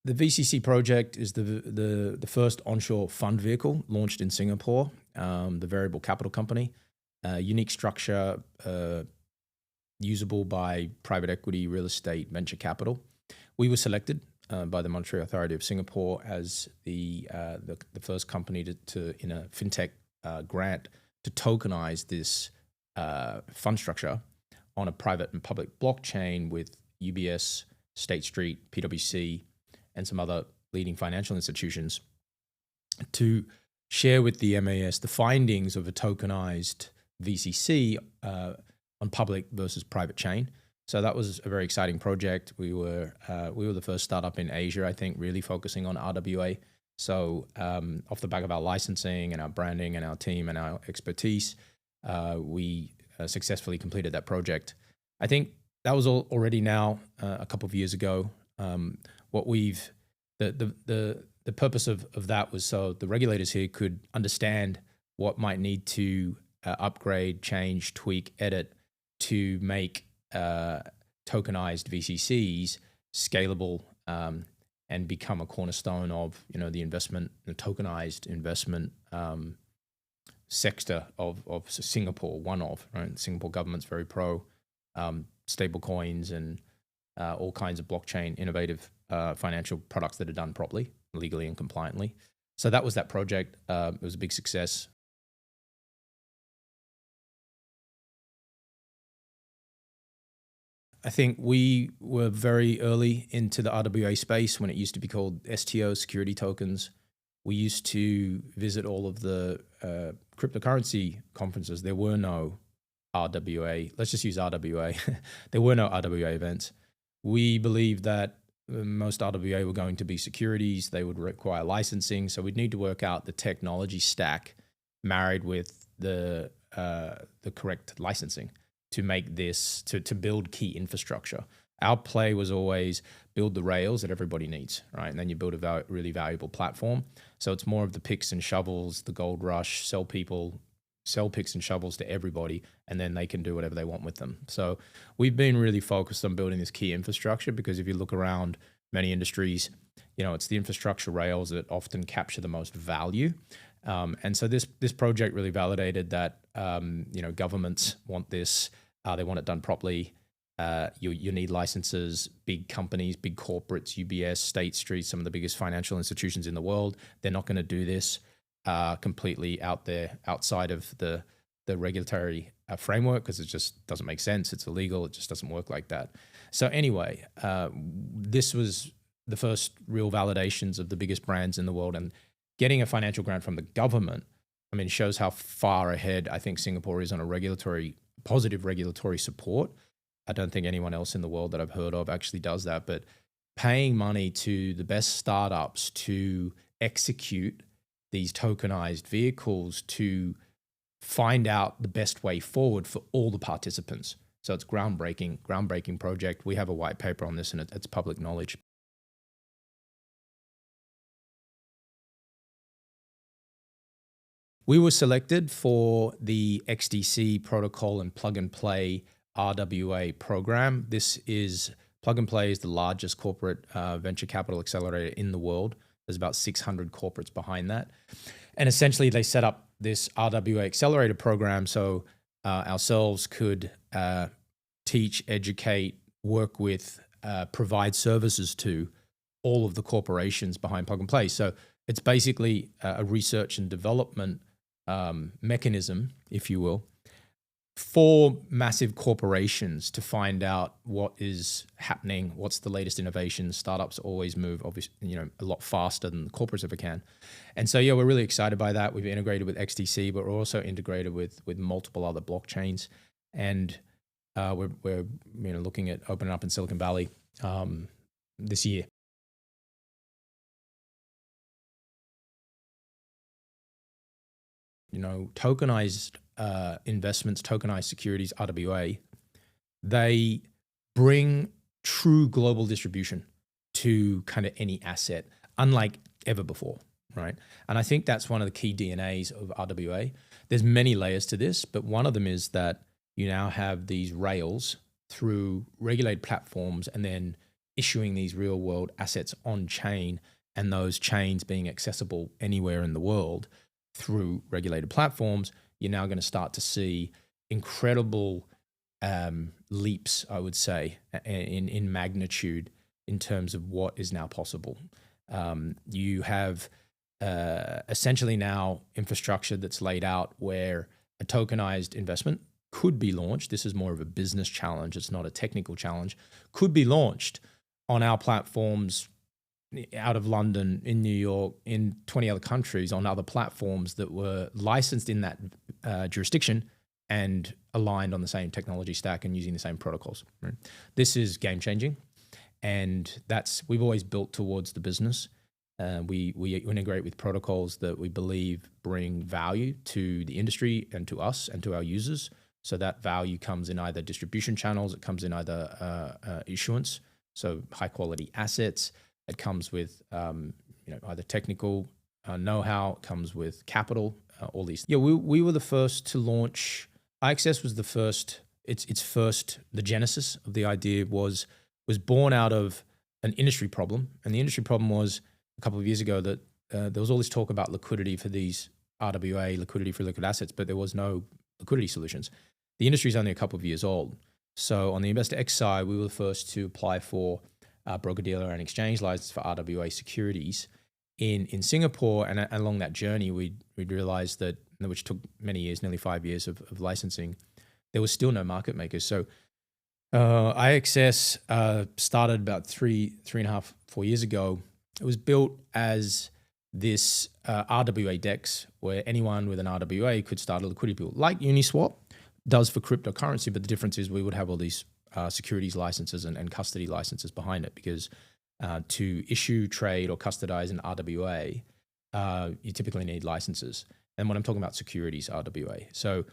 The VCC project is the first onshore fund vehicle launched in Singapore, the variable capital company, unique structure, usable by private equity, real estate, venture capital. We were selected by the Monetary Authority of Singapore as the first company to in a fintech grant to tokenize this fund structure on a private and public blockchain with UBS, State Street, PwC, and some other leading financial institutions to share with the MAS the findings of a tokenized VCC on public versus private chain. So that was a very exciting project. We were the first startup in Asia, I think, really focusing on RWA. So off the back of our licensing and our branding and our team and our expertise, we successfully completed that project. I think that was already now a couple of years ago. The purpose of that was so the regulators here could understand what might need to upgrade, change, tweak, edit to make tokenized VCCs scalable and become a cornerstone of the investment, the tokenized investment sector of Singapore. Right? The Singapore government's very pro stable coins and all kinds of blockchain innovative financial products that are done properly, legally and compliantly. So that was that project. It was a big success. I think we were very early into the RWA space when it used to be called STO, security tokens. We used to visit all of the cryptocurrency conferences. There were no RWA. Let's just use RWA. There were no RWA events. We believed that most RWA were going to be securities. They would require licensing. So we'd need to work out the technology stack married with the correct licensing to make this, to build key infrastructure. Our play was always build the rails that everybody needs, right? And then you build a really valuable platform. So it's more of the picks and shovels, the gold rush, sell picks and shovels to everybody, and then they can do whatever they want with them. So we've been really focused on building this key infrastructure because if you look around many industries, it's the infrastructure rails that often capture the most value. And so this project really validated that, governments want this, they want it done properly. You need licenses, big companies, big corporates, UBS, State Street, some of the biggest financial institutions in the world. They're not going to do this completely outside of the regulatory framework because it just doesn't make sense. It's illegal. It just doesn't work like that. So anyway, this was the first real validations of the biggest brands in the world, and getting a financial grant from the government, shows how far ahead I think Singapore is on positive regulatory support. I don't think anyone else in the world that I've heard of actually does that, but paying money to the best startups to execute these tokenized vehicles to find out the best way forward for all the participants. So it's groundbreaking project. We have a white paper on this and it's public knowledge. We were selected for the XDC protocol and plug and play RWA program. Plug and play is the largest corporate venture capital accelerator in the world. There's about 600 corporates behind that. And essentially they set up this RWA accelerator program so ourselves could teach, educate, work with, provide services to all of the corporations behind plug and play. So it's basically a research and development mechanism, if you will, for massive corporations to find out what is happening, what's the latest innovation. Startups always move, obviously, a lot faster than the corporates ever can. And so, we're really excited by that. We've integrated with XDC, but we're also integrated with multiple other blockchains. And we're looking at opening up in Silicon Valley this year. Tokenized investments, tokenized securities, RWA, they bring true global distribution to kind of any asset, unlike ever before, right? And I think that's one of the key DNAs of RWA. There's many layers to this, but one of them is that you now have these rails through regulated platforms and then issuing these real world assets on chain, and those chains being accessible anywhere in the world through regulated platforms, you're now going to start to see incredible leaps, I would say, in magnitude in terms of what is now possible. You have essentially now infrastructure that's laid out where a tokenized investment could be launched. This is more of a business challenge. It's not a technical challenge. Could be launched on our platforms out of London, in New York, in 20 other countries, on other platforms that were licensed in that jurisdiction and aligned on the same technology stack and using the same protocols. Right? This is game changing, and we've always built towards the business. We integrate with protocols that we believe bring value to the industry and to us and to our users. So that value comes in either distribution channels, it comes in either issuance, so high quality assets. It comes with either technical know-how, it comes with capital, all these. Yeah, we were the first to launch. IXS was the first. Its first. The genesis of the idea was born out of an industry problem, and the industry problem was a couple of years ago that there was all this talk about liquidity for these RWA, liquidity for liquid assets, but there was no liquidity solutions. The industry is only a couple of years old. So on the Investor X side, we were the first to apply for broker-dealer and exchange license for RWA securities in Singapore. And along that journey, we'd realized that, which took many years, nearly 5 years of licensing, there was still no market makers. So IXS started about 3.5, 4 years ago. It was built as this RWA DEX where anyone with an RWA could start a liquidity pool, like Uniswap does for cryptocurrency. But the difference is we would have all these securities licenses and custody licenses behind it, because to issue, trade, or custodize an RWA, you typically need licenses. And when I'm talking about securities RWA, so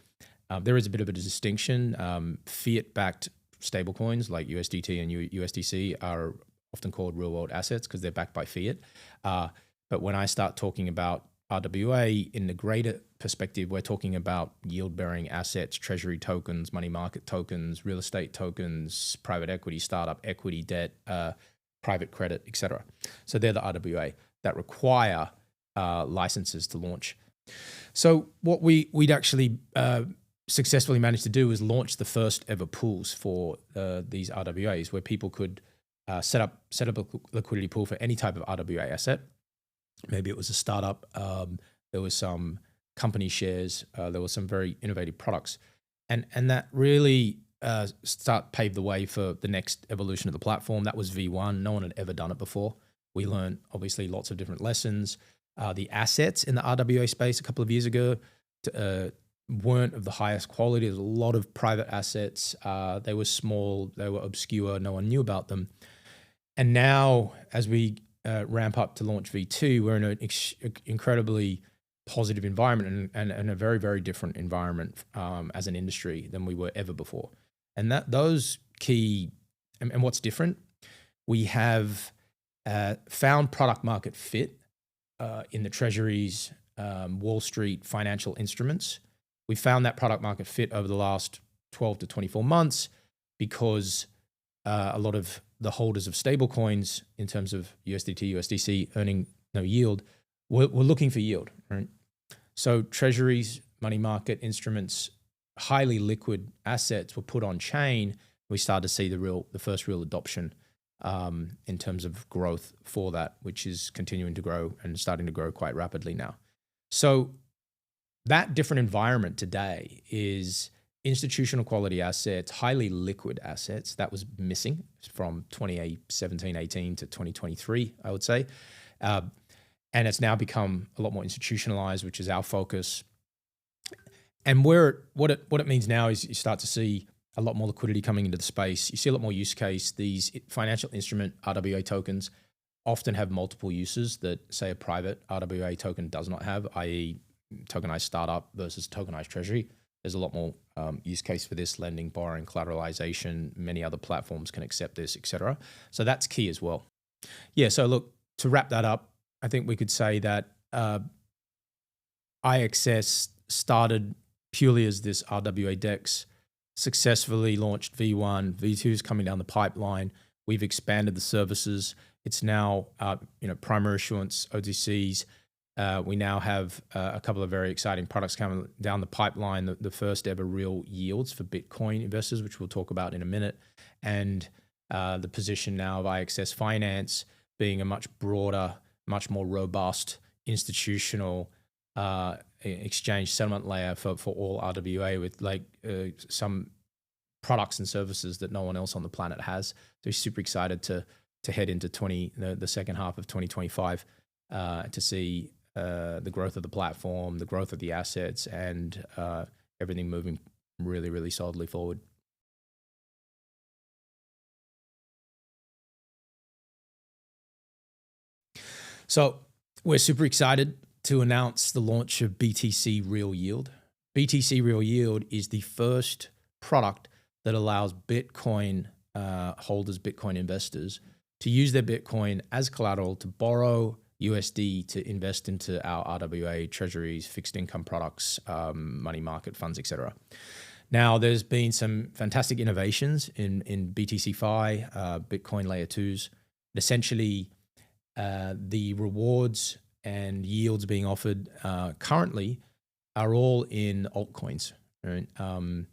there is a bit of a distinction. Fiat-backed stablecoins like USDT and USDC are often called real-world assets because they're backed by fiat. But when I start talking about RWA in the greater perspective, we're talking about yield-bearing assets, treasury tokens, money market tokens, real estate tokens, private equity, startup equity, debt, private credit, etc. So they're the RWA that require licenses to launch. So what we'd actually successfully managed to do is launch the first ever pools for these RWAs, where people could set up a liquidity pool for any type of RWA asset. Maybe it was a startup. There was some company shares. There were some very innovative products, and that really paved the way for the next evolution of the platform. That was V1. No one had ever done it before. We learned obviously lots of different lessons. The assets in the RWA space a couple of years ago weren't of the highest quality. There's a lot of private assets. They were small. They were obscure. No one knew about them. And now, as we ramp up to launch V2, we're in an incredibly positive environment and a very, very different environment as an industry than we were ever before. And those key, and what's different, we have found product market fit in the treasuries, Wall Street financial instruments. We found that product market fit over the last 12 to 24 months because a lot of the holders of stablecoins, in terms of USDT, USDC earning no yield, we're looking for yield, right? So treasuries, money market instruments, highly liquid assets were put on chain. We started to see the first real adoption in terms of growth for that, which is continuing to grow and starting to grow quite rapidly now. So that different environment today is institutional quality assets, highly liquid assets. That was missing from 2017, 18 to 2023, I would say. And it's now become a lot more institutionalized, which is our focus. And what it means now is you start to see a lot more liquidity coming into the space. You see a lot more use case. These financial instrument RWA tokens often have multiple uses that, say, a private RWA token does not have, i.e. tokenized startup versus tokenized treasury. There's a lot more use case for this: lending, borrowing, collateralization. Many other platforms can accept this, etc. So that's key as well. Yeah, so look, to wrap that up, I think we could say that IXS started purely as this RWA DEX, successfully launched V1, V2 is coming down the pipeline. We've expanded the services. It's now, primary issuance, OTCs. We now have a couple of very exciting products coming down the pipeline. The first ever real yields for Bitcoin investors, which we'll talk about in a minute. And the position now of IXS Finance being a much broader, much more robust institutional exchange settlement layer for all RWA with some products and services that no one else on the planet has. So we're super excited to head into the second half of 2025 to see the growth of the platform, the growth of the assets, and everything moving really, really solidly forward. So we're super excited to announce the launch of BTC Real Yield. BTC Real Yield is the first product that allows Bitcoin holders, Bitcoin investors, to use their Bitcoin as collateral to borrow USD to invest into our RWA, treasuries, fixed income products, money market funds, etc. Now, there's been some fantastic innovations in BTC Fi, Bitcoin layer 2s. Essentially, the rewards and yields being offered currently are all in altcoins, right? And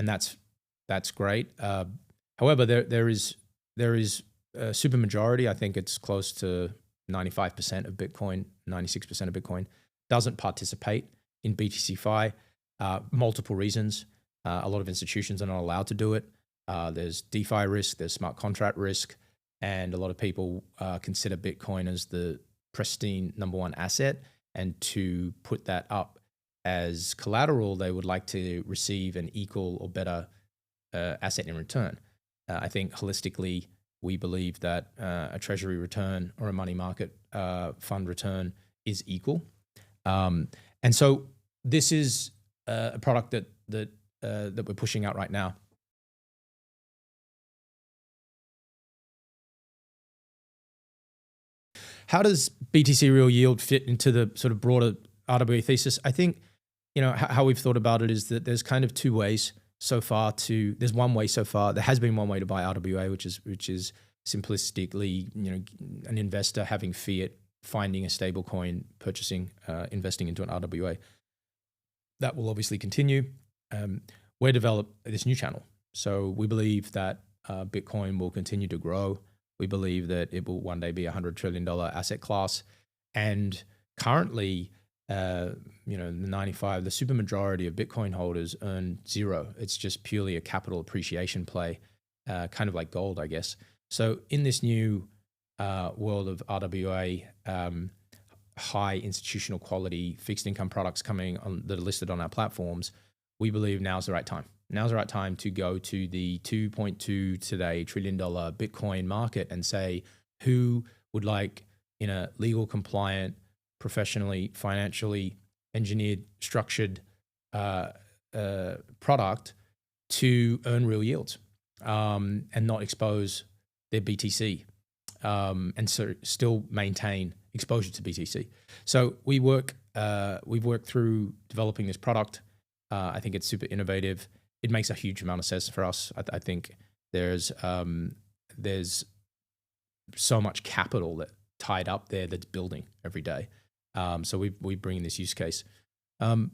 that's great. However, there is a super majority. I think it's close to 95% of Bitcoin, 96% of Bitcoin doesn't participate in BTC Fi. Multiple reasons. A lot of institutions are not allowed to do it. There's DeFi risk, there's smart contract risk, and a lot of people consider Bitcoin as the pristine #1 asset. And to put that up as collateral, they would like to receive an equal or better asset in return. I think holistically, we believe that a treasury return or a money market fund return is equal. And so this is a product that we're pushing out right now. How does BTC Real Yield fit into the sort of broader RWA thesis? I think, how we've thought about it is that there's kind of two ways so far there's one way so far. There has been one way to buy RWA, which is simplistically, an investor having fiat, finding a stable coin, purchasing, investing into an RWA. That will obviously continue. We're developing this new channel. So we believe that Bitcoin will continue to grow. We believe that it will one day be $100 trillion asset class. And currently, the super majority of Bitcoin holders earn zero. It's just purely a capital appreciation play, kind of like gold, I guess. So in this new world of RWA, high institutional quality fixed income products coming on that are listed on our platforms, we believe now's the right time. Now's the right time to go to the $2.2 today trillion Bitcoin market and say, who would like, in a legal, compliant, professionally, financially engineered, structured product to earn real yields and not expose their BTC and so still maintain exposure to BTC. So we've worked through developing this product. I think it's super innovative. It makes a huge amount of sense for us. I think there's so much capital that tied up there that's building every day. So we bring in this use case. The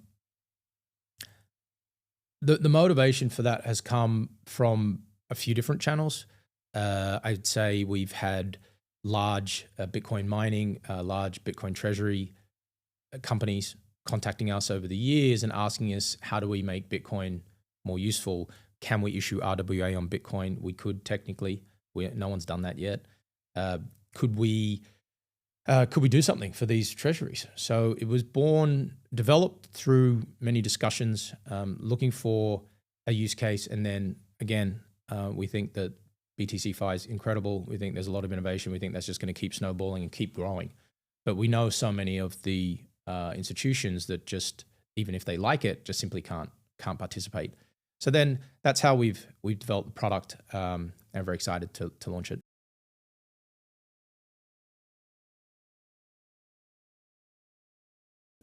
motivation for that has come from a few different channels. I'd say we've had large Bitcoin mining, large Bitcoin treasury companies contacting us over the years and asking us, how do we make Bitcoin more useful? Can we issue RWA on Bitcoin? We could technically. No one's done that yet. Could we do something for these treasuries? So it was developed through many discussions, looking for a use case. And then again, we think that BTC Fi is incredible. We think there's a lot of innovation. We think that's just going to keep snowballing and keep growing. But we know so many of the institutions that just, even if they like it, just simply can't participate. So then that's how we've developed the product, and I'm very excited to launch it.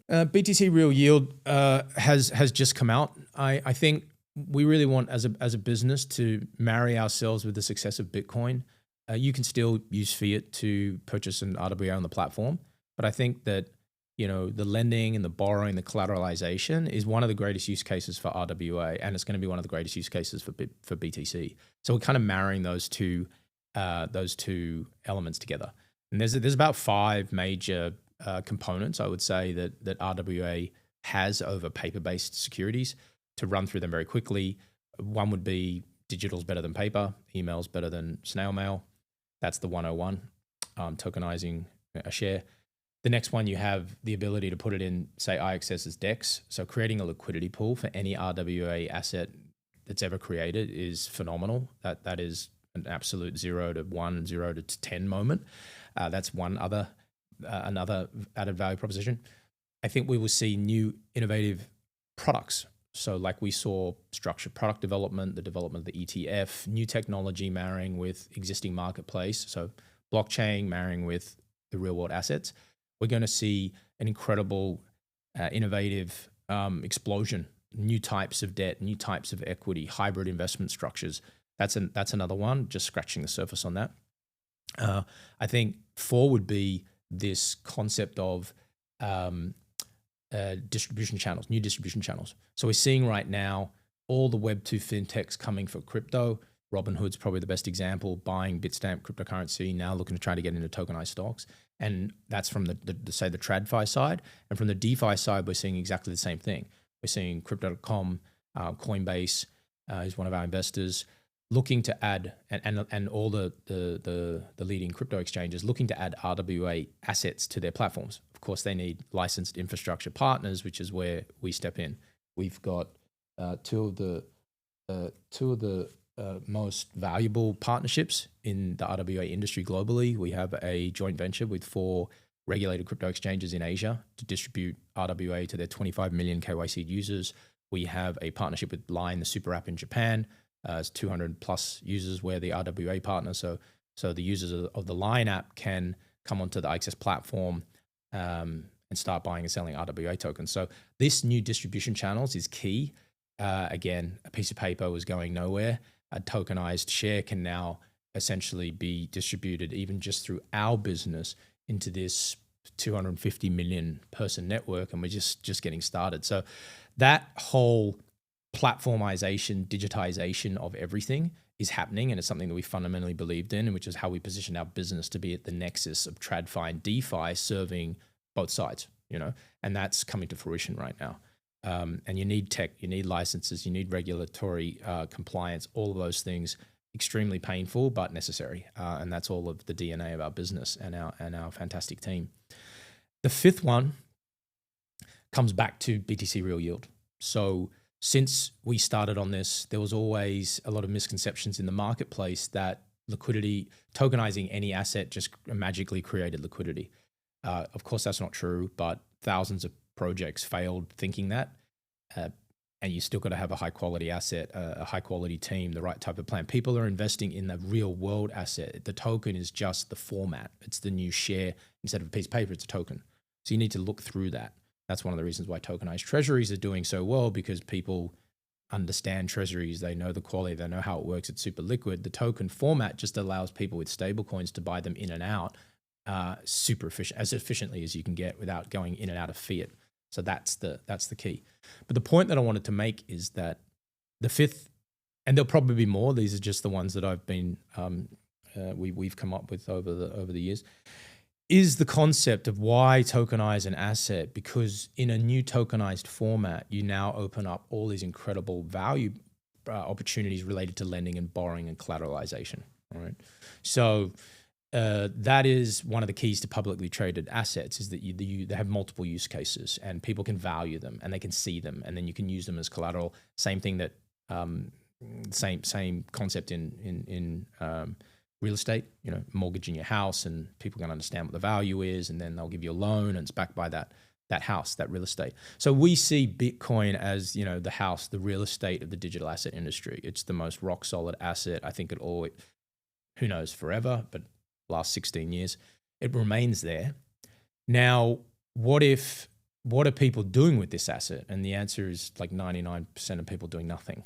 BTC Real Yield has just come out. I think we really want as a business to marry ourselves with the success of Bitcoin. You can still use fiat to purchase an RWA on the platform, but I think that the lending and the borrowing, the collateralization is one of the greatest use cases for RWA, and it's going to be one of the greatest use cases for BTC. So we're kind of marrying those two elements together. And there's about 5 major components, I would say, that RWA has over paper-based securities. To run through them very quickly, one would be digital's better than paper, email's better than snail mail. That's the 101, tokenizing a share. The next one, you have the ability to put it in, say, IXS DEX. So creating a liquidity pool for any RWA asset that's ever created is phenomenal. That is an absolute 0 to 1, 0 to 10 moment. That's another added value proposition. I think we will see new innovative products. So like we saw structured product development, the development of the ETF, new technology marrying with existing marketplace. So blockchain marrying with the real world assets. We're going to see an incredible, innovative explosion, new types of debt, new types of equity, hybrid investment structures. That's another one, just scratching the surface on that. I think 4 would be this concept of distribution channels, new distribution channels. So we're seeing right now all the Web2 fintechs coming for crypto. Robinhood's probably the best example, buying Bitstamp cryptocurrency, now looking to try to get into tokenized stocks. And that's from the TradFi side. And from the DeFi side, we're seeing exactly the same thing. We're seeing Crypto.com, Coinbase is one of our investors, looking to add, and all the leading crypto exchanges looking to add RWA assets to their platforms. Of course, they need licensed infrastructure partners, which is where we step in. We've got two of the most valuable partnerships in the RWA industry globally. We have a joint venture with 4 regulated crypto exchanges in Asia to distribute RWA to their 25 million KYC users. We have a partnership with Line, the super app in Japan. It's 200 plus users. We're the RWA partner. So the users of the Line app can come onto the IXS platform and start buying and selling RWA tokens. So this new distribution channels is key. Again, a piece of paper was going nowhere. A tokenized share can now essentially be distributed even just through our business into this 250 million person network, and we're just getting started. So that whole platformization, digitization of everything is happening, and it's something that we fundamentally believed in, and which is how we position our business to be at the nexus of TradFi and DeFi, serving both sides, and that's coming to fruition right now. And you need tech, you need licenses, you need regulatory compliance, all of those things, extremely painful but necessary. And that's all of the DNA of our business and our fantastic team. The 5th one comes back to BTC Real Yield. So since we started on this, there was always a lot of misconceptions in the marketplace that liquidity, tokenizing any asset just magically created liquidity. Of course, that's not true, but thousands of projects failed thinking that, and you still got to have a high quality asset, a high quality team, the right type of plan. People are investing in the real world asset. The token is just the format. It's the new share. Instead of a piece of paper, it's a token. So you need to look through that. That's one of the reasons why tokenized treasuries are doing so well, because people understand treasuries. They know the quality. They know how it works. It's super liquid. The token format just allows people with stable coins to buy them in and out super efficient, as efficiently as you can get without going in and out of fiat. So that's the key. But the point that I wanted to make is that the 5th, and there'll probably be more. These are just the ones that I've been we've come up with over the years. Is the concept of why tokenize an asset? Because in a new tokenized format, you now open up all these incredible value opportunities related to lending and borrowing and collateralization. All right, so. That is one of the keys to publicly traded assets, is that they have multiple use cases and people can value them and they can see them, and then you can use them as collateral. Same thing that same concept in real estate. Mortgaging your house, and people can understand what the value is, and then they'll give you a loan, and it's backed by that house, that real estate. So we see Bitcoin as the house, the real estate of the digital asset industry. It's the most rock solid asset. I think who knows, forever, but last 16 years, it remains there. Now, what are people doing with this asset? And the answer is like 99% of people doing nothing.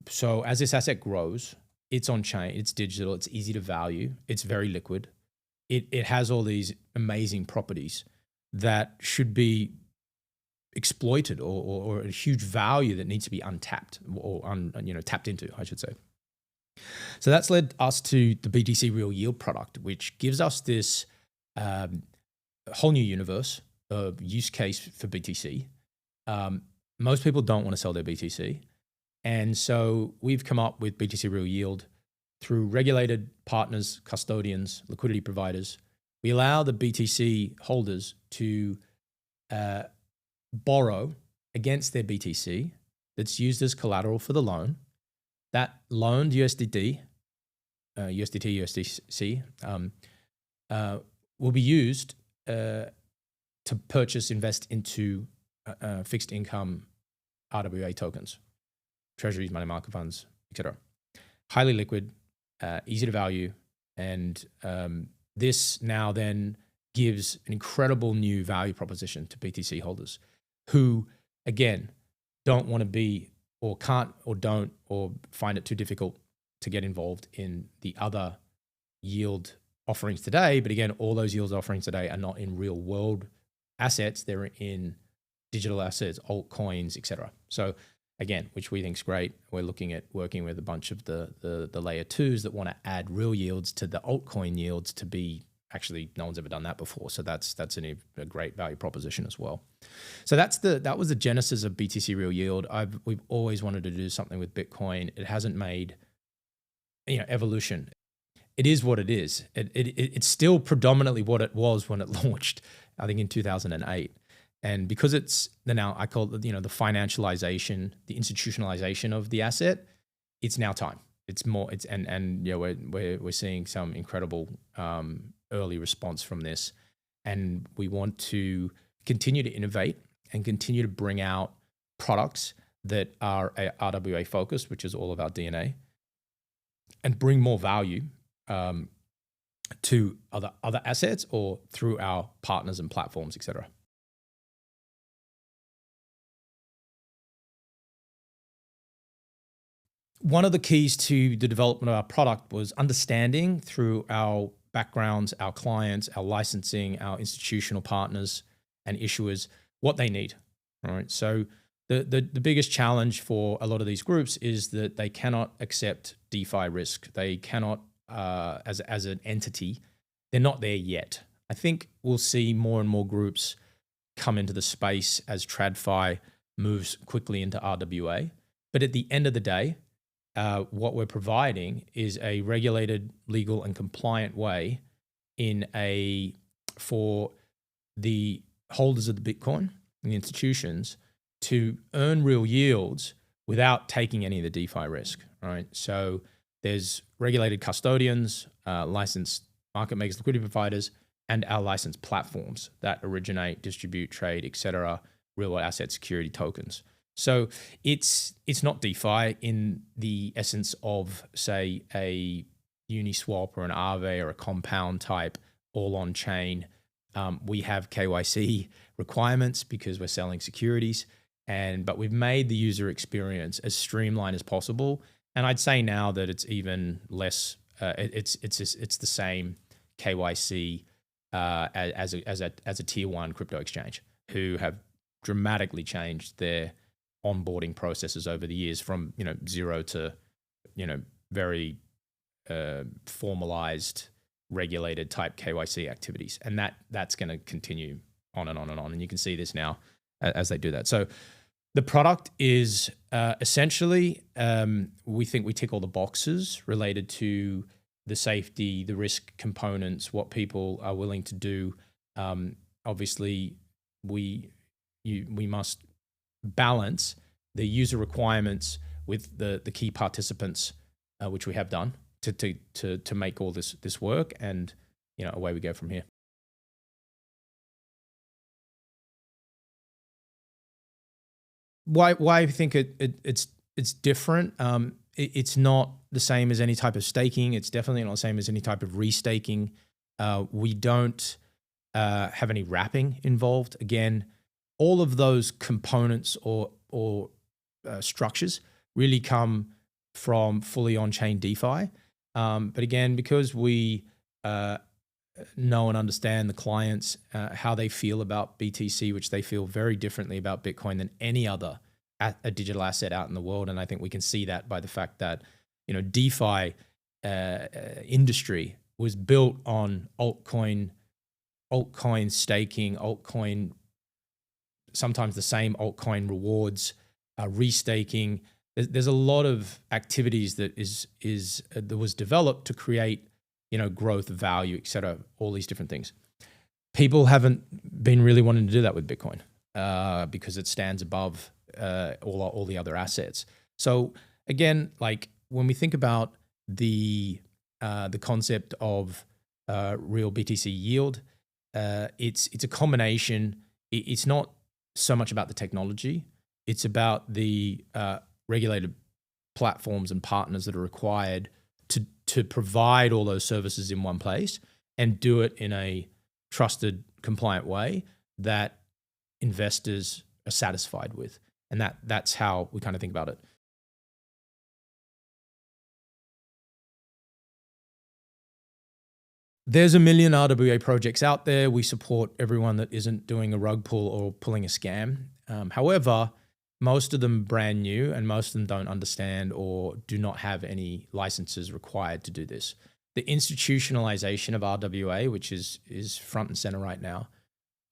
So as this asset grows, It's on chain, it's digital, it's easy to value, it's very liquid. It has all these amazing properties that should be exploited, or a huge value that needs to be untapped, or tapped into, I should say. So that's led us to the BTC Real Yield product, which gives us this whole new universe of use case for BTC. Most people don't want to sell their BTC. And so we've come up with BTC Real Yield through regulated partners, custodians, liquidity providers. We allow the BTC holders to borrow against their BTC that's used as collateral for the loan. That loaned USDT, USDC will be used to invest into fixed income RWA tokens, treasuries, money market funds, etc. Highly liquid, easy to value, and this now then gives an incredible new value proposition to BTC holders who, again, don't want to be, or can't, or don't, or find it too difficult to get involved in the other yield offerings today. But again, all those yield offerings today are not in real world assets. They're in digital assets, altcoins, etc. So again, which we think is great. We're looking at working with a bunch of the layer twos that want to add real yields to the altcoin yields to be, actually, no one's ever done that before. So that's a great value proposition as well. So that was the genesis of BTC Real Yield. We've always wanted to do something with Bitcoin. It hasn't made, evolution. It is what it is. It's still predominantly what it was when it launched, I think in 2008. And because it's now, I call it, the financialization, the institutionalization of the asset, it's now time. It's more, we're seeing some incredible early response from this. And we want to continue to innovate and continue to bring out products that are RWA focused, which is all of our DNA, and bring more value to other assets or through our partners and platforms, etc. One of the keys to the development of our product was understanding through our backgrounds, our clients, our licensing, our institutional partners and issuers what they need. All right. So the biggest challenge for a lot of these groups is that they cannot accept DeFi risk. They cannot, as an entity, they're not there yet. I think we'll see more and more groups come into the space as TradFi moves quickly into RWA. But at the end of the day, what we're providing is a regulated, legal, and compliant way for the holders of the Bitcoin and the institutions to earn real yields without taking any of the DeFi risk, right? So there's regulated custodians, licensed market makers, liquidity providers, and our licensed platforms that originate, distribute, trade, etc., real asset security tokens. So it's not DeFi in the essence of, say, a Uniswap or an Aave or a Compound type all on chain. We have KYC requirements because we're selling securities, but we've made the user experience as streamlined as possible. And I'd say now that it's even less. It's the same KYC as a tier one crypto exchange, who have dramatically changed their onboarding processes over the years from zero to very formalized, regulated type KYC activities, and that's going to continue on and on and on. And you can see this now as they do that. So the product is essentially, we think we tick all the boxes related to the safety, the risk components, what people are willing to do. Obviously, we must balance the user requirements with the key participants, which we have done to make all this work, and away we go from here. Why I think it's different. It's not the same as any type of staking. It's definitely not the same as any type of restaking. We don't have any wrapping involved. Again, all of those components or structures really come from fully on-chain DeFi. But again, because we know and understand the clients, how they feel about BTC, which they feel very differently about Bitcoin than any other a digital asset out in the world. And I think we can see that by the fact that, DeFi industry was built on altcoin staking, sometimes the same altcoin rewards, restaking. There's a lot of activities that that was developed to create, growth, value, et cetera, all these different things. People haven't been really wanting to do that with Bitcoin because it stands above all the other assets. So again, like when we think about the concept of real BTC yield, it's a combination. It's not so much about the technology. It's about the regulated platforms and partners that are required to provide all those services in one place and do it in a trusted, compliant way that investors are satisfied with. And that's how we kind of think about it. There's a million RWA projects out there. We support everyone that isn't doing a rug pull or pulling a scam. However, most of them brand new, and most of them don't understand or do not have any licenses required to do this. The institutionalization of RWA, which is front and center right now,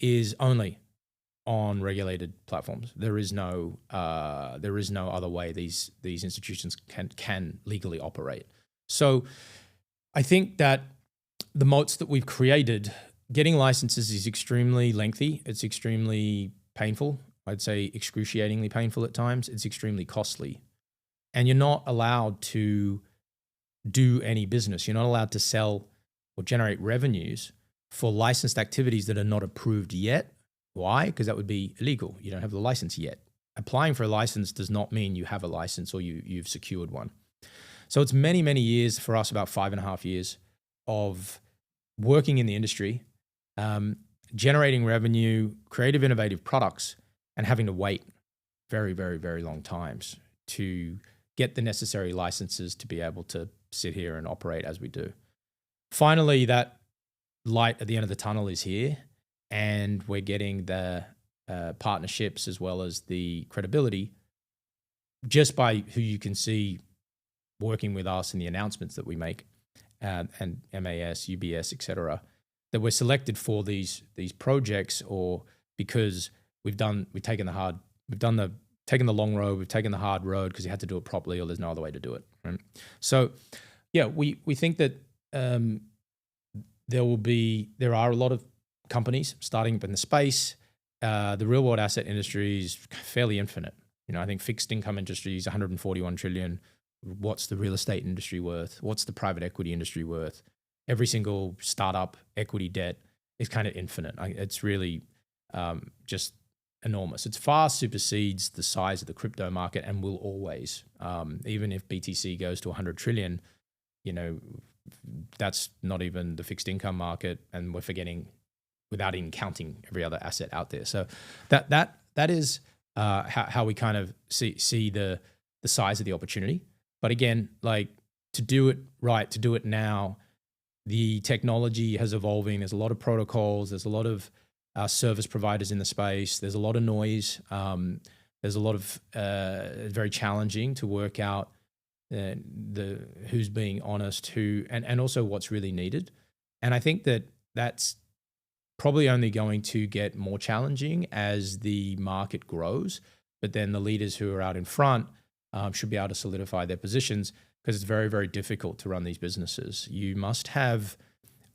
is only on regulated platforms. There is no other way these institutions can legally operate. So I think that the moats that we've created, getting licenses is extremely lengthy. It's extremely painful. I'd say excruciatingly painful at times. It's extremely costly. And you're not allowed to do any business. You're not allowed to sell or generate revenues for licensed activities that are not approved yet. Why? Because that would be illegal. You don't have the license yet. Applying for a license does not mean you have a license or you've secured one. So it's many, many years for us, about 5.5 years of working in the industry, generating revenue, creative, innovative products, and having to wait very, very, very long times to get the necessary licenses to be able to sit here and operate as we do. Finally, that light at the end of the tunnel is here, and we're getting the partnerships as well as the credibility just by who you can see working with us and the announcements that we make, and MAS, UBS, et cetera, that we're selected for these projects, or because we've taken the long road, we've taken the hard road because you had to do it properly, or there's no other way to do it. Right? So, yeah, we think that there are a lot of companies starting up in the space. The real world asset industry is fairly infinite. I think fixed income industry is 141 trillion. What's the real estate industry worth? What's the private equity industry worth? Every single startup equity debt is kind of infinite. It's really just enormous. It far supersedes the size of the crypto market and will always. Even if BTC goes to 100 trillion, that's not even the fixed income market, and we're forgetting without even counting every other asset out there. So that is how we kind of see the size of the opportunity. But again, like to do it right, to do it now, the technology has evolving. There's a lot of protocols. There's a lot of service providers in the space. There's a lot of noise. There's a lot of very challenging to work out who's being honest, and also what's really needed. And I think that's probably only going to get more challenging as the market grows. But then the leaders who are out in front should be able to solidify their positions, because it's very, very difficult to run these businesses. You must have,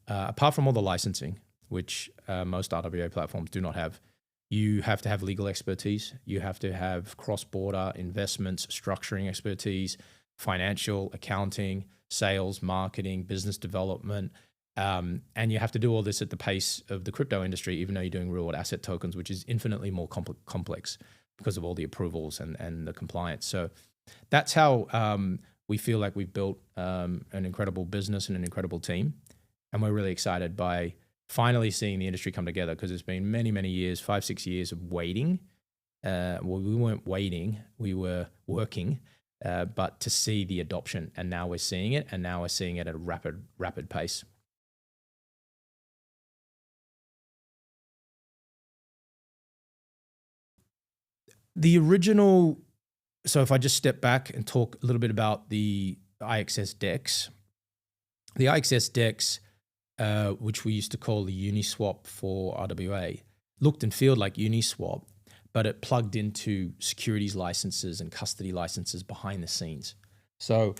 apart from all the licensing, which most RWA platforms do not have, you have to have legal expertise. You have to have cross-border investments, structuring expertise, financial, accounting, sales, marketing, business development. And you have to do all this at the pace of the crypto industry, even though you're doing real-world asset tokens, which is infinitely more complex because of all the approvals and the compliance. So that's how we feel like we've built an incredible business and an incredible team. And we're really excited by finally seeing the industry come together, because it's been many, many years, 5-6 years of waiting. Well, we weren't waiting, we were working but to see the adoption. And now we're seeing it, and now we're seeing it at a rapid pace. The original, so if I just step back and talk a little bit about the IXS DEX, the IXS DEX, which we used to call the Uniswap for RWA, looked and felt like Uniswap, but it plugged into securities licenses and custody licenses behind the scenes. So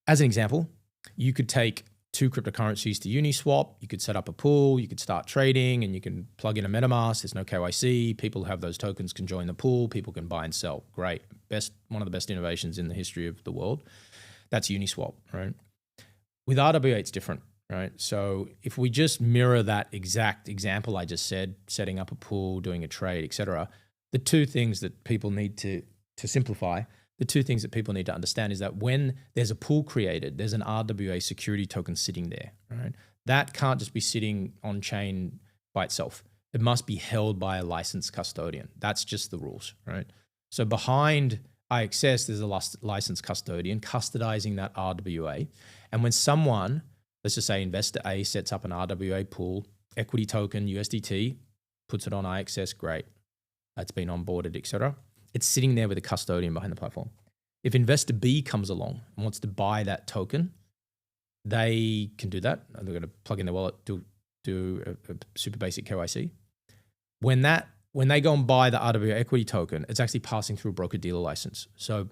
as an example, you could take two cryptocurrencies to Uniswap, you could set up a pool, you could start trading, and you can plug in a MetaMask. There's no KYC. People who have those tokens can join the pool. People can buy and sell. Great. One of the best innovations in the history of the world. That's Uniswap, right? With RWA, it's different, right? So if we just mirror that exact example I just said, setting up a pool, doing a trade, etc., the two things that people need to simplify, the two things that people need to understand is that when there's a pool created, there's an RWA security token sitting there, right? That can't just be sitting on chain by itself. It must be held by a licensed custodian. That's just the rules, right? So behind IXS, there's a licensed custodian custodizing that RWA. And when someone, let's just say investor A, sets up an RWA pool, equity token, USDT, puts it on IXS, great. It's been onboarded, etc. It's sitting there with a custodian behind the platform. If investor B comes along and wants to buy that token, they can do that. They're going to plug in their wallet, do a super basic KYC. When they go and buy the RWA equity token, it's actually passing through a broker-dealer license. So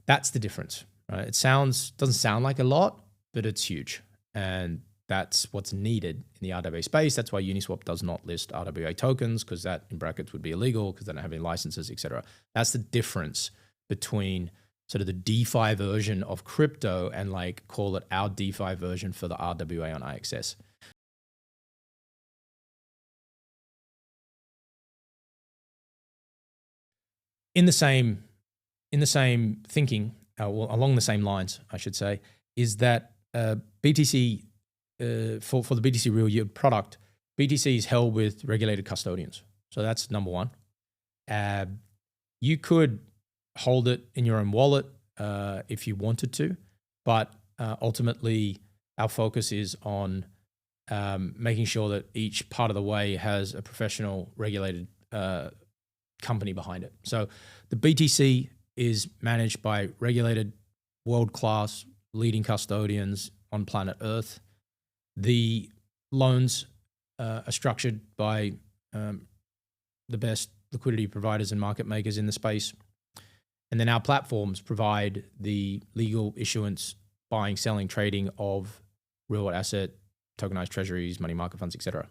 that's the difference, right? Doesn't sound like a lot, but it's huge. And that's what's needed in the RWA space. That's why Uniswap does not list RWA tokens, because that, in brackets, would be illegal because they don't have any licenses, etc. That's the difference between sort of the DeFi version of crypto and, like, call it our DeFi version for the RWA on IXS. In the same thinking, along the same lines, I should say, is that BTC, for the BTC Real Yield product, BTC is held with regulated custodians. So that's number one. You could hold it in your own wallet if you wanted to, but ultimately our focus is on making sure that each part of the way has a professional regulated company behind it. So the BTC is managed by regulated, world-class, leading custodians on planet Earth. The loans are structured by the best liquidity providers and market makers in the space. And then our platforms provide the legal issuance, buying, selling, trading of real-world asset, tokenized treasuries, money market funds, etc.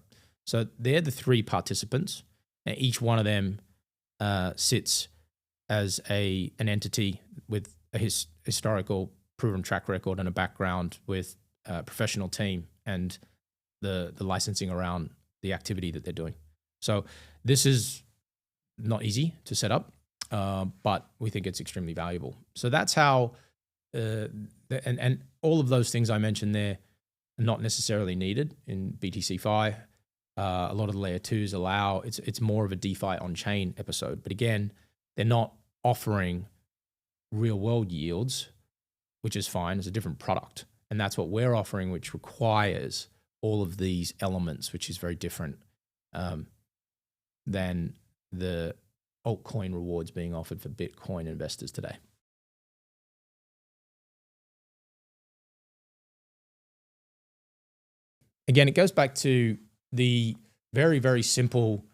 So they're the three participants, and each one of them sits as an entity with a historical proven track record and a background with a professional team and the licensing around the activity that they're doing. So this is not easy to set up, but we think it's extremely valuable. So that's how, and all of those things I mentioned there are not necessarily needed in BTC Fi. A lot of the layer twos allow, it's more of a DeFi on-chain episode. But again, they're not offering real world yields, which is fine. It's a different product. And that's what we're offering, which requires all of these elements, which is very different than the altcoin rewards being offered for Bitcoin investors today. Again, it goes back to the very, very simple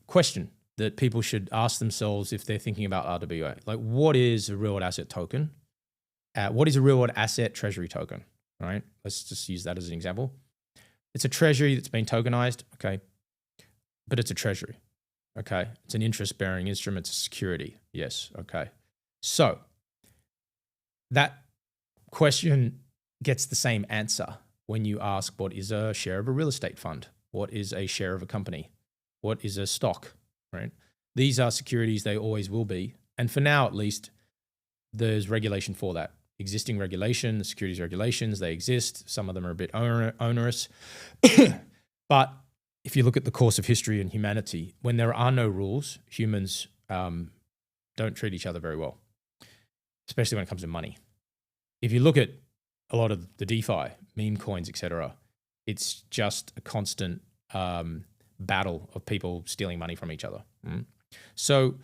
question that people should ask themselves if they're thinking about RWA. Like, what is a real world asset token? What is a real world asset treasury token? Right? Let's just use that as an example. It's a treasury that's been tokenized, okay, but it's a treasury, okay? It's an interest-bearing instrument, it's a security, yes, okay. So that question gets the same answer when you ask, what is a share of a real estate fund? What is a share of a company? What is a stock, right? These are securities, they always will be. And for now, at least, there's regulation for that. Existing regulation, the securities regulations, they exist. Some of them are a bit onerous. But if you look at the course of history and humanity, when there are no rules, humans don't treat each other very well. especially when it comes to money. If you look at a lot of the DeFi, meme coins, etc., it's just a constant battle of people stealing money from each other. So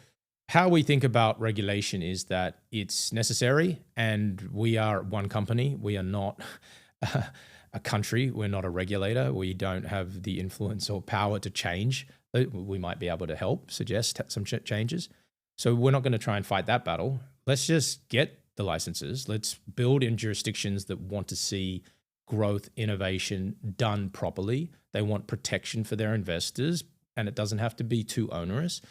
how we think about regulation is that it's necessary, and we are one company. We are not a country. We're not a regulator. We don't have the influence or power to change. We might be able to help suggest some changes. So we're not going to try and fight that battle. Let's just get the licenses. Let's build in jurisdictions that want to see growth, innovation done properly. They want protection for their investors, and it doesn't have to be too onerous.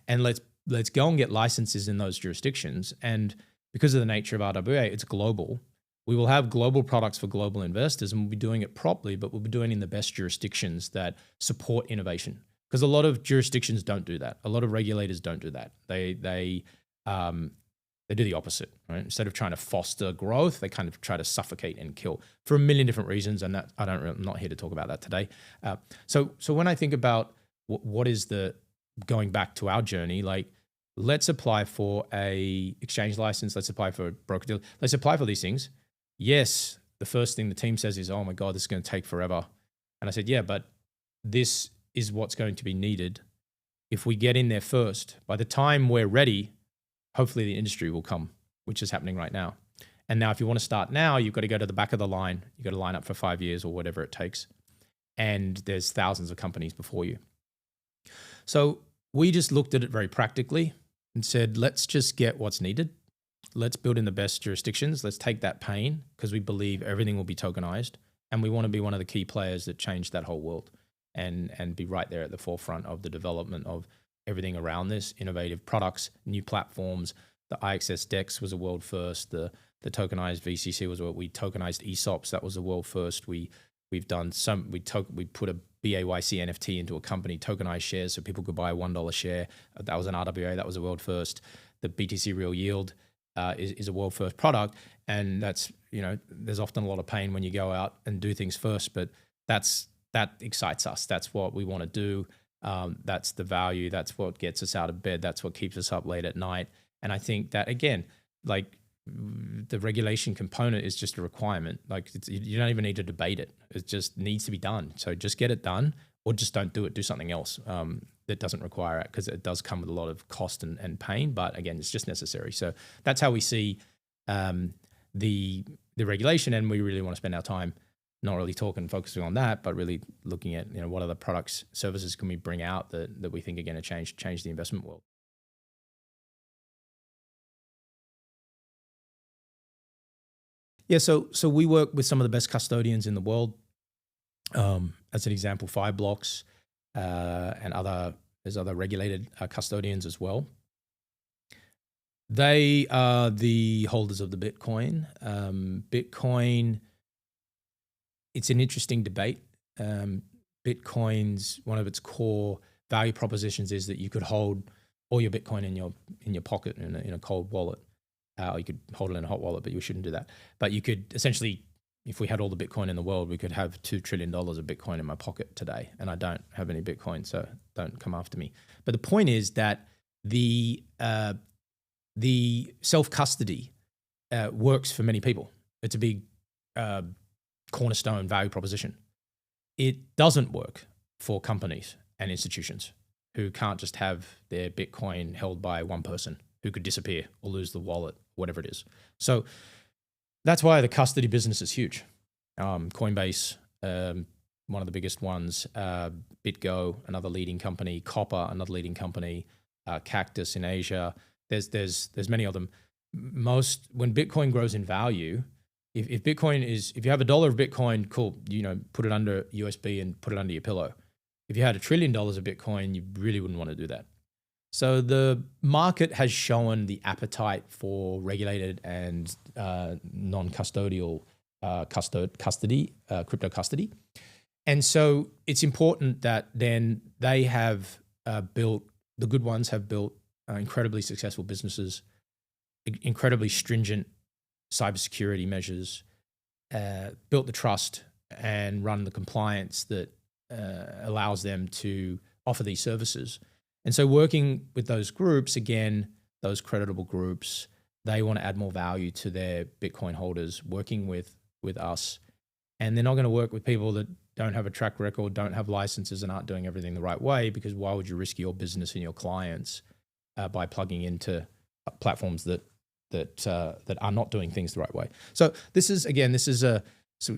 And let's go and get licenses in those jurisdictions. And because of the nature of RWA, it's global. We will have global products for global investors, and we'll be doing it properly, but we'll be doing it in the best jurisdictions that support innovation. Because a lot of jurisdictions don't do that. A lot of regulators don't do that. They do the opposite, right? Instead of trying to foster growth, they kind of try to suffocate and kill for a million different reasons. And that I'm not here to talk about that today. So when I think about what is going back to our journey, like, let's apply for a exchange license. Let's apply for a broker deal. Let's apply for these things. Yes, the first thing the team says is, oh my God, this is going to take forever. And I said, yeah, but this is what's going to be needed. If we get in there first, by the time we're ready, hopefully the industry will come, which is happening right now. And now if you want to start now, you've got to go to the back of the line. You've got to line up for 5 years or whatever it takes. And there's thousands of companies before you. So we just looked at it very practically and said, let's just get what's needed. Let's build in the best jurisdictions. Let's take that pain, because we believe everything will be tokenized. And we want to be one of the key players that change that whole world and be right there at the forefront of the development of everything around this, innovative products, new platforms. The IXS DEX was a world first. The tokenized VCC was what we tokenized ESOPs. That was a world first. We've done some, we put a BAYC NFT into a company, tokenized shares, so people could buy a $1 share. That was an RWA. That was a world first. The BTC Real Yield is a world first product. And that's, there's often a lot of pain when you go out and do things first, but that excites us. That's what we want to do. That's the value. That's what gets us out of bed. That's what keeps us up late at night. And I think that, again, like, the regulation component is just a requirement. Like, you don't even need to debate it. It just needs to be done. So just get it done, or just don't do it. Do something else that doesn't require it, because it does come with a lot of cost and pain. But again, it's just necessary. So that's how we see the regulation, and we really want to spend our time not really focusing on that, but really looking at, what other products, services can we bring out that we think are going to change the investment world. Yeah, so we work with some of the best custodians in the world. As an example, Fireblocks, and there's other regulated custodians as well. They are the holders of the Bitcoin. Bitcoin, it's an interesting debate. Bitcoin's, one of its core value propositions is that you could hold all your Bitcoin in your pocket in a cold wallet. Or you could hold it in a hot wallet, but you shouldn't do that. But you could essentially, if we had all the Bitcoin in the world, we could have $2 trillion of Bitcoin in my pocket today. And I don't have any Bitcoin, so don't come after me. But the point is that the self-custody works for many people. It's a big cornerstone value proposition. It doesn't work for companies and institutions who can't just have their Bitcoin held by one person who could disappear or lose the wallet, whatever it is. So that's why the custody business is huge. Coinbase, one of the biggest ones, BitGo, another leading company, Copper, another leading company, Cactus in Asia. There's many of them. When Bitcoin grows in value, if you have $1 of Bitcoin, cool, put it under USB and put it under your pillow. If you had $1 trillion of Bitcoin, you really wouldn't want to do that. So the market has shown the appetite for regulated and non-custodial crypto custody. And so it's important that then they have the good ones have built incredibly successful businesses, incredibly stringent cybersecurity measures, built the trust and run the compliance that allows them to offer these services. And so working with those groups, again, those creditable groups, They want to add more value to their Bitcoin holders working with us. And they're not going to work with people that don't have a track record, don't have licenses, and aren't doing everything the right way, because why would you risk your business and your clients by plugging into platforms that are not doing things the right way? So this is a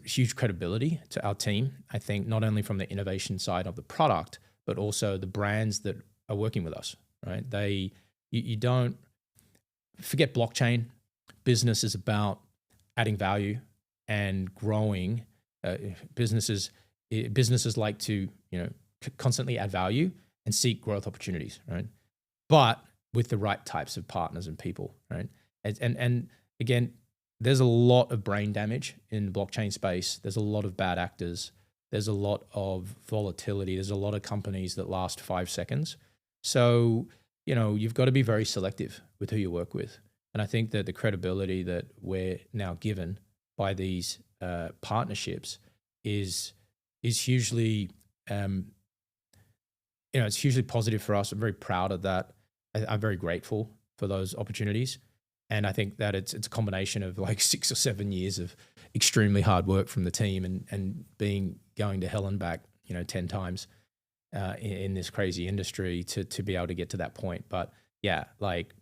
huge credibility to our team, I think, not only from the innovation side of the product, but also the brands that are working with us, right? You don't forget blockchain. Business is about adding value and growing. Businesses like to, constantly add value and seek growth opportunities, right? But with the right types of partners and people, right? And again, there's a lot of brain damage in the blockchain space. There's a lot of bad actors. There's a lot of volatility. There's a lot of companies that last 5 seconds. So, you've got to be very selective with who you work with. And I think that the credibility that we're now given by these partnerships is hugely, it's hugely positive for us. I'm very proud of that. I'm very grateful for those opportunities. And I think that it's a combination of like 6 or 7 years of extremely hard work from the team and going to hell and back, 10 times in this crazy industry to be able to get to that point. But yeah, like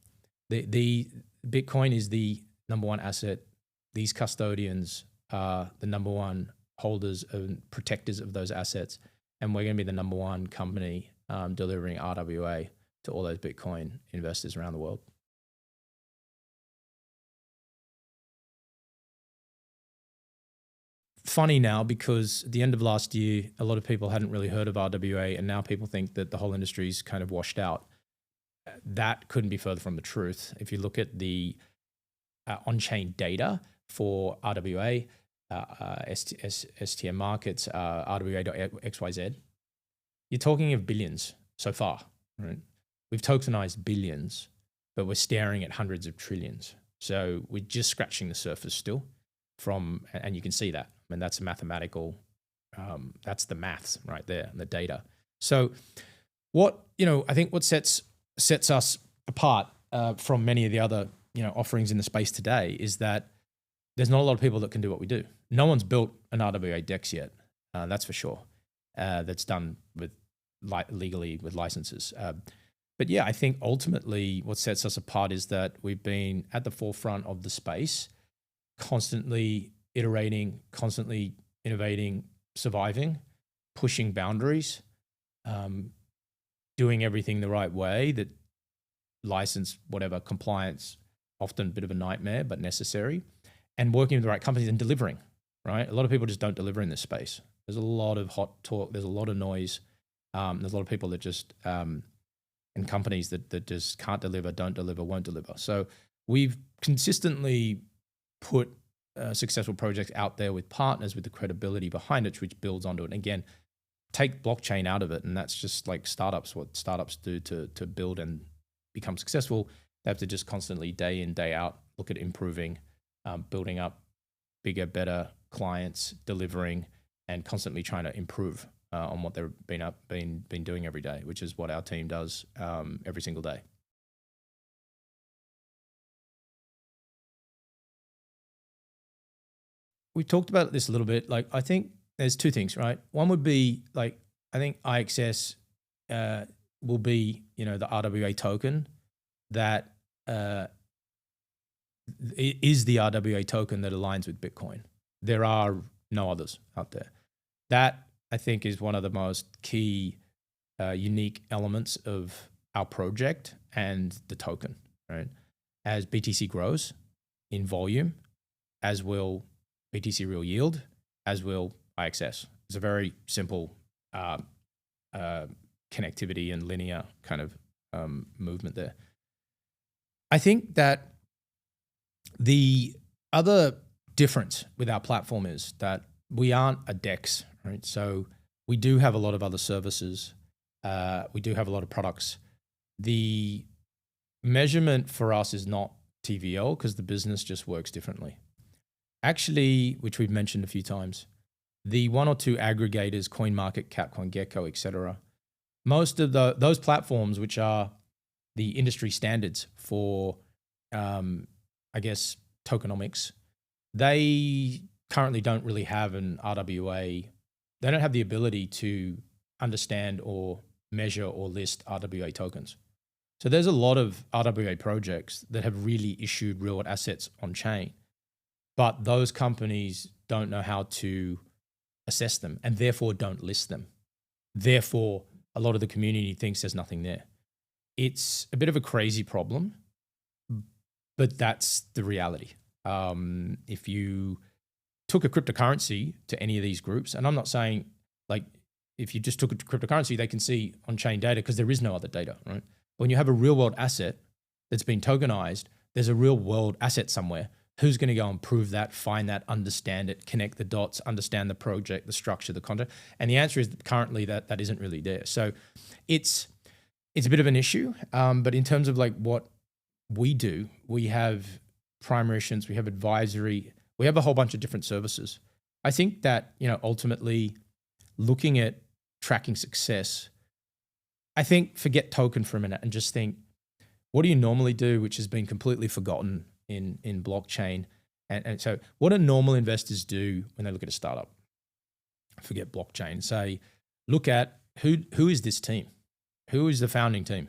the Bitcoin is the number one asset. These custodians are the number one holders and protectors of those assets. And we're going to be the number one company delivering RWA to all those Bitcoin investors around the world. Funny now, because at the end of last year, a lot of people hadn't really heard of RWA, and now people think that the whole industry's kind of washed out. That couldn't be further from the truth. If you look at the on-chain data for RWA, STM markets, RWA.xyz, you're talking of billions so far, right? We've tokenized billions, but we're staring at hundreds of trillions. So we're just scratching the surface still and you can see that. I mean, that's a mathematical, that's the maths right there and the data. So I think what sets us apart from many of the other, offerings in the space today is that there's not a lot of people that can do what we do. No one's built an RWA DEX yet, that's for sure. That's done with legally with licenses. But yeah, I think ultimately what sets us apart is that we've been at the forefront of the space, constantly iterating, constantly innovating, surviving, pushing boundaries, doing everything the right way, that license, whatever, compliance, often a bit of a nightmare, but necessary, and working with the right companies and delivering, right? A lot of people just don't deliver in this space. There's a lot of hot talk. There's a lot of noise. There's a lot of people that just, and companies that just can't deliver, don't deliver, won't deliver. So we've consistently put successful projects out there with partners with the credibility behind it, which builds onto it. And again, take blockchain out of it, and that's just like startups, what startups do to build and become successful. They have to just constantly, day in, day out, look at improving, building up bigger, better clients, delivering, and constantly trying to improve on what they've been doing every day, which is what our team does every single day. We talked about this a little bit. Like, I think there's two things, right? One would be like, I think IXS will be, the RWA token that is the RWA token that aligns with Bitcoin. There are no others out there. That, I think, is one of the most key, unique elements of our project and the token, right? As BTC grows in volume, as will BTC Real Yield, as will IXS. It's a very simple connectivity and linear kind of movement there. I think that the other difference with our platform is that we aren't a DEX, right? So we do have a lot of other services. We do have a lot of products. The measurement for us is not TVL, because the business just works differently. Actually, which we've mentioned a few times, the one or two aggregators, CoinMarketCap, CoinGecko, etc., most of those platforms, which are the industry standards for I guess, tokenomics, they currently don't really have an RWA. They don't have the ability to understand or measure or list RWA tokens. So there's a lot of RWA projects that have really issued real world assets on chain, but those companies don't know how to assess them and therefore don't list them. Therefore, a lot of the community thinks there's nothing there. It's a bit of a crazy problem, but that's the reality. If you took a cryptocurrency to any of these groups, and I'm not saying like if you just took a cryptocurrency, they can see on-chain data because there is no other data, right? But when you have a real-world asset that's been tokenized, there's a real-world asset somewhere. Who's going to go and prove that, find that, understand it, connect the dots, understand the project, the structure, the content? And the answer is that currently that isn't really there. So it's a bit of an issue. But in terms of like what we do, we have primary issuance, we have advisory, we have a whole bunch of different services. I think that, ultimately looking at tracking success, I think forget token for a minute and just think, what do you normally do, which has been completely forgotten in blockchain? And so what do normal investors do when they look at a startup? Forget blockchain. Say, look at who is this team? Who is the founding team?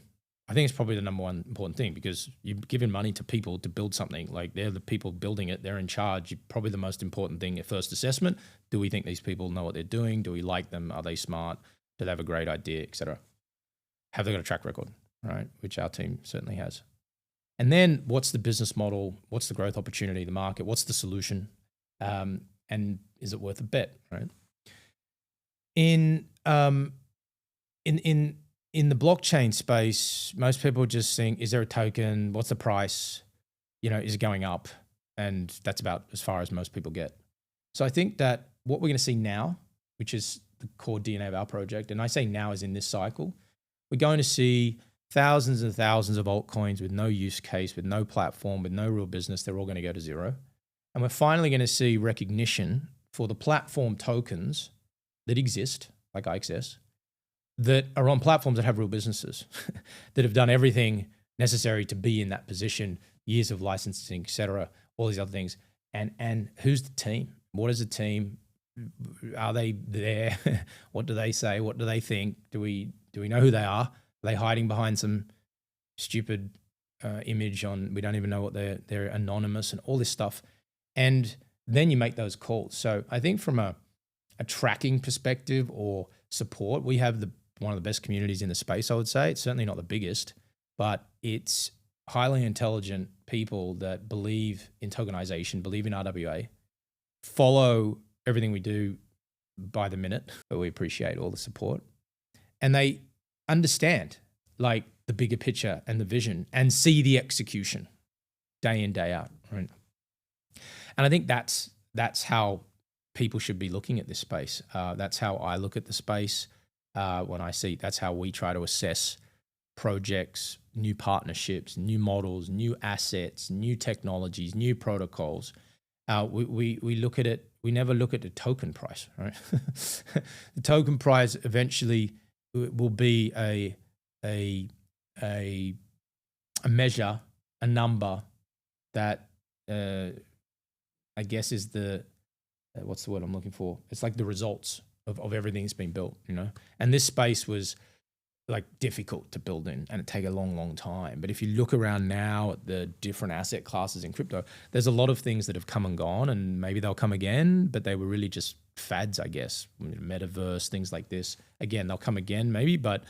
I think it's probably the number one important thing, because you're giving money to people to build something. Like, they're the people building it. They're in charge. Probably the most important thing at first assessment. Do we think these people know what they're doing? Do we like them? Are they smart? Do they have a great idea, etc.? Have they got a track record, right? Which our team certainly has. And then what's the business model? What's the growth opportunity, the market? What's the solution? And is it worth a bet, right? In the blockchain space, most people just think, is there a token? What's the price? Is it going up? And that's about as far as most people get. So I think that what we're going to see now, which is the core DNA of our project, and I say now as in this cycle, we're going to see thousands and thousands of altcoins with no use case, with no platform, with no real business. They're all going to go to zero. And we're finally going to see recognition for the platform tokens that exist, like IXS, that are on platforms that have real businesses, that have done everything necessary to be in that position, years of licensing, et cetera, all these other things. And who's the team? What is the team? Are they there? What do they say? What do they think? Do we know who they are? Are they hiding behind some stupid image on, we don't even know what they're anonymous and all this stuff. And then you make those calls. So I think from a tracking perspective or support, we have one of the best communities in the space, I would say. It's certainly not the biggest, but it's highly intelligent people that believe in tokenization, believe in RWA, follow everything we do by the minute, but we appreciate all the support. And they understand like the bigger picture and the vision and see the execution day in, day out, right? And I think that's how people should be looking at this space. That's how I look at the space. When I see, that's how we try to assess projects, new partnerships, new models, new assets, new technologies, new protocols. We look at it. We never look at the token price, right? The token price eventually will be a measure, a number that I guess is the what's the word I'm looking for? It's like the results of everything that's been built, And this space was like difficult to build in, and it take a long, long time. But if you look around now at the different asset classes in crypto, there's a lot of things that have come and gone, and maybe they'll come again, but they were really just fads, I guess. Metaverse, things like this. Again, they'll come again maybe, but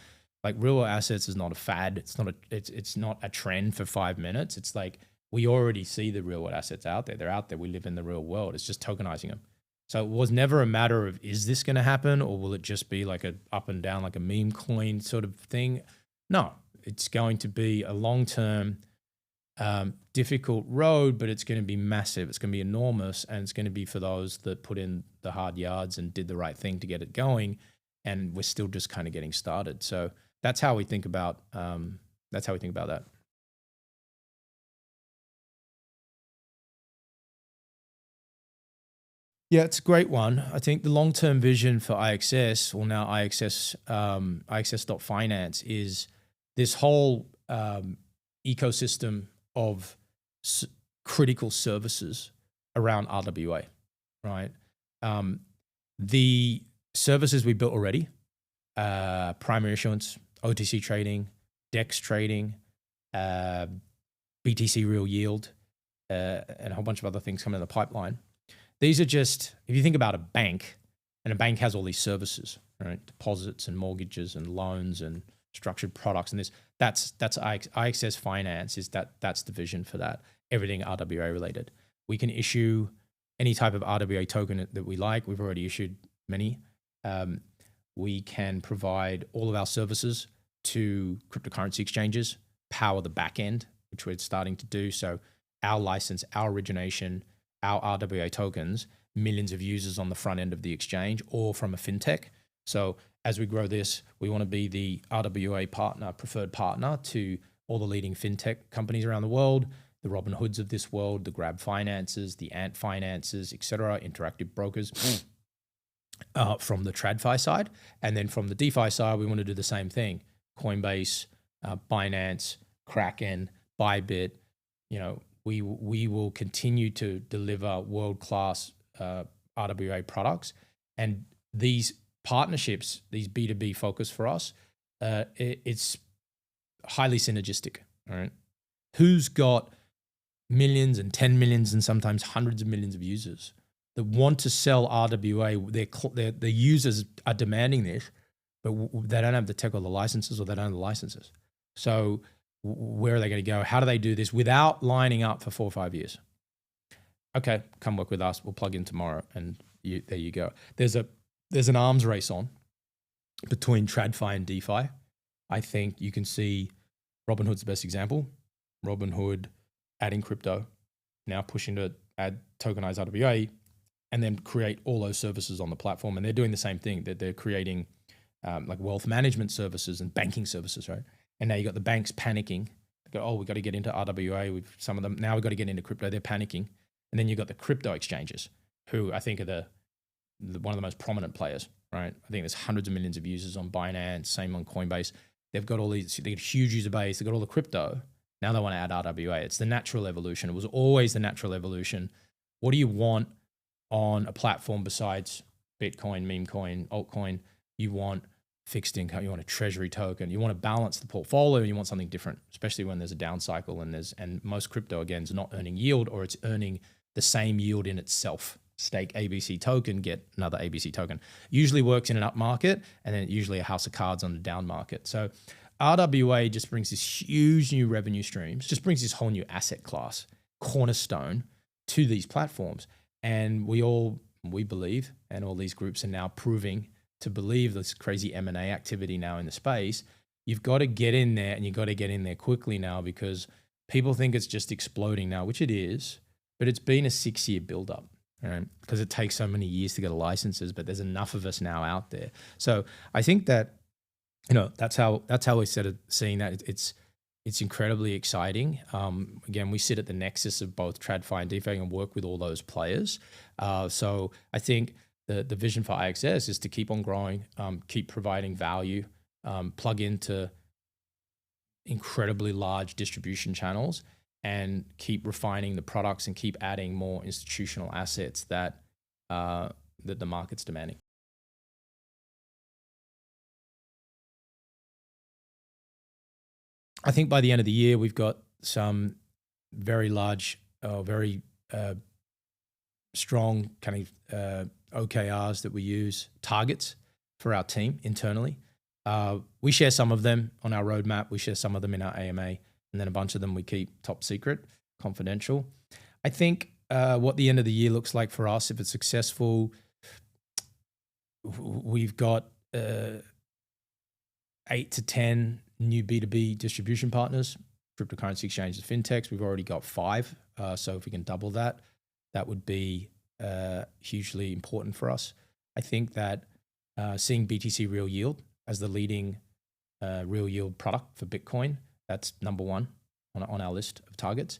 like real assets is not a fad. It's not a trend for 5 minutes. It's like we already see the real world assets out there. They're out there. We live in the real world. It's just tokenizing them. So it was never a matter of, is this going to happen, or will it just be like a up and down, like a meme coin sort of thing? No, it's going to be a long-term, difficult road, but it's going to be massive. It's going to be enormous, and it's going to be for those that put in the hard yards and did the right thing to get it going. And we're still just kind of getting started. So that's how we think about that. Yeah, it's a great one. I think the long-term vision for IXS, or now IXS, IXS.finance, is this whole ecosystem of critical services around RWA, right? The services we built already, primary issuance, OTC trading, DEX trading, BTC Real Yield, and a whole bunch of other things coming in the pipeline. These are just, if you think about a bank, and a bank has all these services, right? Deposits and mortgages and loans and structured products, and that's IXS Finance that's the vision for that. Everything RWA related. We can issue any type of RWA token that we like. We've already issued many. We can provide all of our services to cryptocurrency exchanges, power the back end, which we're starting to do. So our license, our origination, our RWA tokens, millions of users on the front end of the exchange or from a fintech. So as we grow this, we want to be the RWA partner, preferred partner to all the leading fintech companies around the world, the Robinhoods of this world, the Grab Finances, the Ant Finances, etc., interactive brokers from the TradFi side. And then from the DeFi side, we want to do the same thing. Coinbase, Binance, Kraken, Bybit, we will continue to deliver world-class RWA products. And these partnerships, these B2B focus for us, it's highly synergistic, all right? Who's got millions and 10 millions and sometimes hundreds of millions of users that want to sell RWA? Their users are demanding this, but they don't have the tech or the licenses, or they don't have the licenses. So where are they going to go? How do they do this without lining up for 4 or 5 years? Okay, come work with us. We'll plug in tomorrow, and there you go. There's an arms race on between TradFi and DeFi. I think you can see Robinhood's the best example. Robinhood adding crypto, now pushing to add tokenized RWA, and then create all those services on the platform. And they're doing the same thing. That they're creating like wealth management services and banking services, right? And now you got the banks panicking. They go, oh, we've got to get into RWA with some of them. Now we've got to get into crypto. They're panicking. And then you've got the crypto exchanges, who I think are one of the most prominent players, right? I think there's hundreds of millions of users on Binance, same on Coinbase. They've got all these, they got a huge user base. They've got all the crypto. Now they want to add RWA. It's the natural evolution. It was always the natural evolution. What do you want on a platform besides Bitcoin, meme coin, altcoin? You want fixed income, you want a treasury token, you want to balance the portfolio, you want something different, especially when there's a down cycle and most crypto, again, is not earning yield, or it's earning the same yield in itself. Stake ABC token, get another ABC token. Usually works in an up market, and then usually a house of cards on the down market. So RWA just brings this huge new revenue streams, just brings this whole new asset class, cornerstone to these platforms. And we believe, and all these groups are now proving to believe, this crazy M&A activity now in the space, you've got to get in there, and you've got to get in there quickly now, because people think it's just exploding now, which it is, but it's been a 6-year buildup, right? Because it takes so many years to get licenses, but there's enough of us now out there. So I think that, that's how we started seeing that. It's incredibly exciting. Again, we sit at the nexus of both TradFi and DeFi and work with all those players. So I think the vision for IXS is to keep on growing, keep providing value, plug into incredibly large distribution channels, and keep refining the products and keep adding more institutional assets that the market's demanding. I think by the end of the year, we've got some very large, very strong kind of OKRs that we use, targets for our team internally. We share some of them on our roadmap. We share some of them in our AMA, and then a bunch of them we keep top secret, confidential. I think what the end of the year looks like for us, if it's successful, we've got 8 to 10 new B2B distribution partners, cryptocurrency exchanges, fintechs. We've already got 5. So if we can double that, that would be hugely important for us. I think that seeing BTC Real Yield as the leading real yield product for Bitcoin, that's number 1 on our list of targets.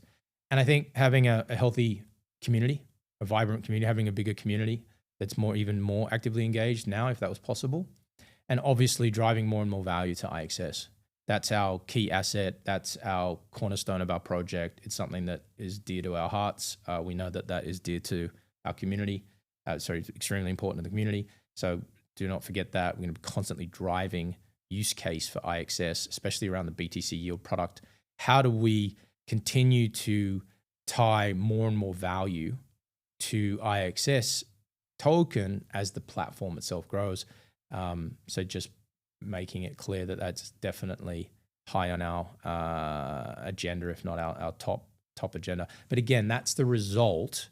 And I think having a healthy community, a vibrant community, having a bigger community that's even more actively engaged now, if that was possible. And obviously driving more and more value to IXS. That's our key asset. That's our cornerstone of our project. It's something that is dear to our hearts. We know that that is dear to our community. Extremely important to the community. So do not forget that. We're going to be constantly driving use case for IXS, especially around the BTC Yield product. How do we continue to tie more and more value to IXS token as the platform itself grows? So just making it clear that that's definitely high on our agenda, if not our top agenda. But again, that's the result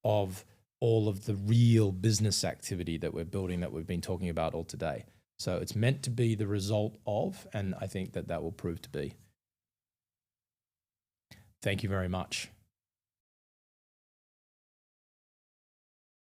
of all of the real business activity that we're building, that we've been talking about all today. So it's meant to be the result of, and I think that that will prove to be. Thank you very much.